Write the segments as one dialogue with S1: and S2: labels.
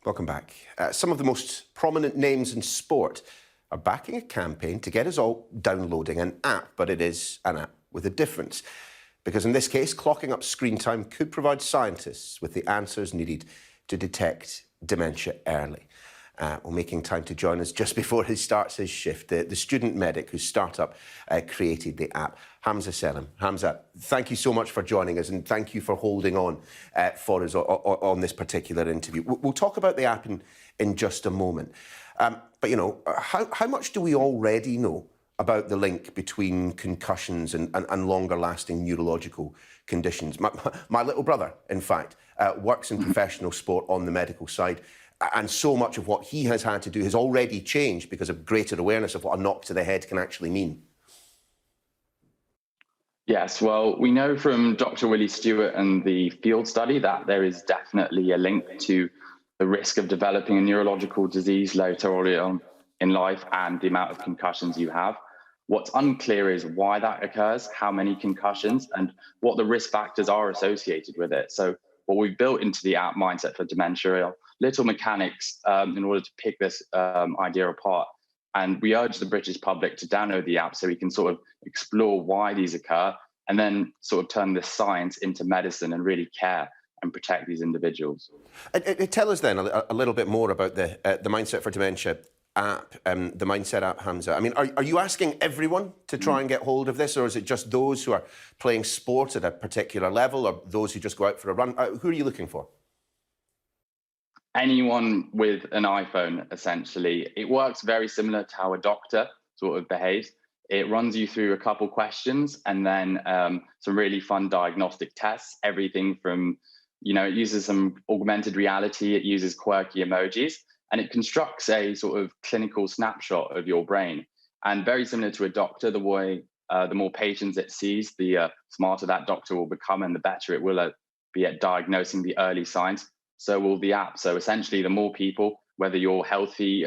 S1: Welcome back. Some of the most prominent names in sport are backing a campaign to get us all downloading an app, but it is an app with a difference. Because in this case, clocking up screen time could provide scientists with the answers needed to detect dementia early. Making time to join us just before he starts his shift, the student medic whose startup created the app, Hamza Selim. Hamza, thank you so much for joining us, and thank you for holding on for us on this particular interview. We'll talk about the app in just a moment. But, you know, how much do we already know about the link between concussions and longer-lasting neurological conditions? My little brother, in fact, works in professional sport on the medical side. And so much of what he has had to do has already changed because of greater awareness of what a knock to the head can actually mean.
S2: Yes, well, we know from Dr. Willie Stewart and the field study that there is definitely a link to the risk of developing a neurological disease later on in life and the amount of concussions you have. What's unclear is why that occurs, how many concussions, and what the risk factors are associated with it. So what we've built into the app Mindset for Dementia are little mechanics in order to pick this idea apart. And we urge the British public to download the app so we can sort of explore why these occur and then sort of turn this science into medicine and really care and protect these individuals.
S1: Tell us then a little bit more about the Mindset for Dementia app, the Mindset app, Hamza. I mean, are you asking everyone to try and get hold of this, or is it just those who are playing sport at a particular level, or those who just go out for a run? Who are you looking for?
S2: Anyone with an iPhone, essentially. It works very similar to how a doctor sort of behaves. It runs you through a couple questions and then some really fun diagnostic tests, everything from, you know, it uses some augmented reality, it uses quirky emojis, and it constructs a sort of clinical snapshot of your brain. And very similar to a doctor, the more patients it sees, the smarter that doctor will become and the better it will be at diagnosing the early signs. So will the app. So essentially, the more people, whether you're healthy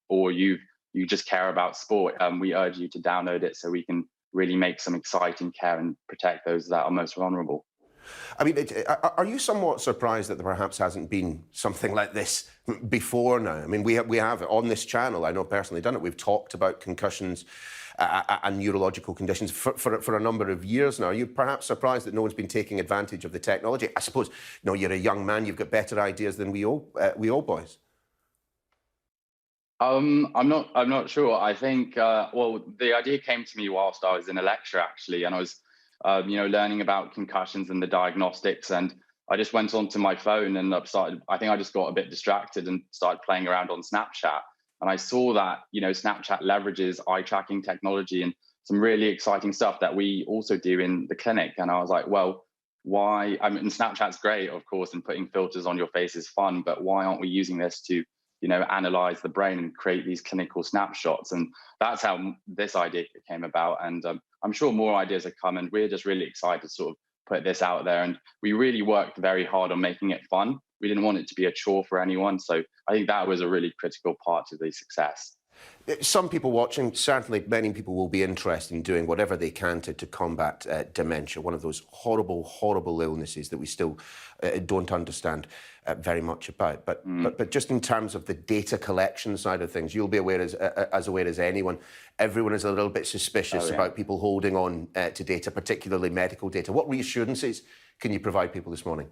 S2: or you just care about sport, we urge you to download it so we can really make some exciting care and protect those that are most vulnerable.
S1: I mean, are you somewhat surprised that there perhaps hasn't been something like this before now? I mean, we have on this channel, I know personally done it, we've talked about concussions and neurological conditions for a number of years now. Are you perhaps surprised that no one's been taking advantage of the technology? I suppose, you know, you're a young man, you've got better ideas than we all boys.
S2: I'm not sure. I think, well, the idea came to me whilst I was in a lecture, actually, and I was learning about concussions and the diagnostics, and I just went onto my phone and I think I just got a bit distracted and started playing around on Snapchat. And I saw that, you know, Snapchat leverages eye tracking technology and some really exciting stuff that we also do in the clinic. And I was like, well, why? I mean, Snapchat's great, of course, and putting filters on your face is fun, but why aren't we using this to, you know, analyze the brain and create these clinical snapshots? And that's how this idea came about. And I'm sure more ideas have come, and we're just really excited to sort of put this out there. And we really worked very hard on making it fun. We didn't want it to be a chore for anyone. So I think that was a really critical part to the success.
S1: Some people watching, certainly many people will be interested in doing whatever they can to combat dementia, one of those horrible, horrible illnesses that we still don't understand very much about. But just in terms of the data collection side of things, you'll be aware as aware as anyone, everyone is a little bit suspicious about people holding on to data, particularly medical data. What reassurances can you provide people this morning?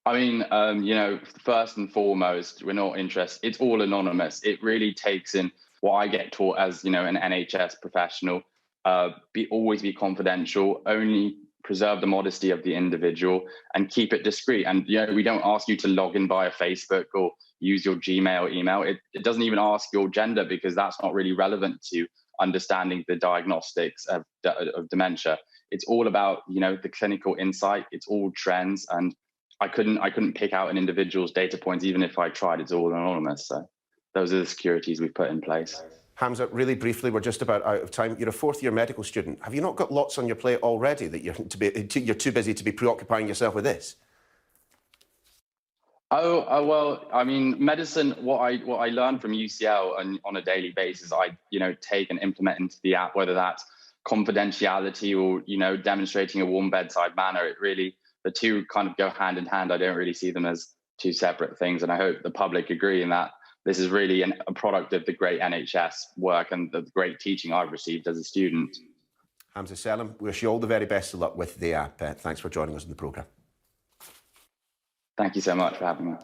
S2: I mean, you know, first and foremost, we're not interested. It's all anonymous. It really takes in what I get taught as, you know, an NHS professional. Always be confidential. Only preserve the modesty of the individual and keep it discreet. And, you know, we don't ask you to log in via Facebook or use your Gmail email. It doesn't even ask your gender, because that's not really relevant to understanding the diagnostics of dementia. It's all about, you know, the clinical insight. It's all trends, and I couldn't pick out an individual's data points, even if I tried. It's all anonymous. So those are the securities we've put in place.
S1: Hamza, really briefly, we're just about out of time. You're a fourth-year medical student. Have you not got lots on your plate already that you're too busy to be preoccupying yourself with this?
S2: Well, I mean, medicine, what I learned from UCL and on a daily basis, I, you know, take and implement into the app, whether that's confidentiality or, you know, demonstrating a warm bedside manner. It really, the two kind of go hand in hand. I don't really see them as two separate things. And I hope the public agree in that this is really a product of the great NHS work and the great teaching I've received as a student.
S1: Hamza Selim, we wish you all the very best of luck with the app. Thanks for joining us in the programme.
S2: Thank you so much for having me.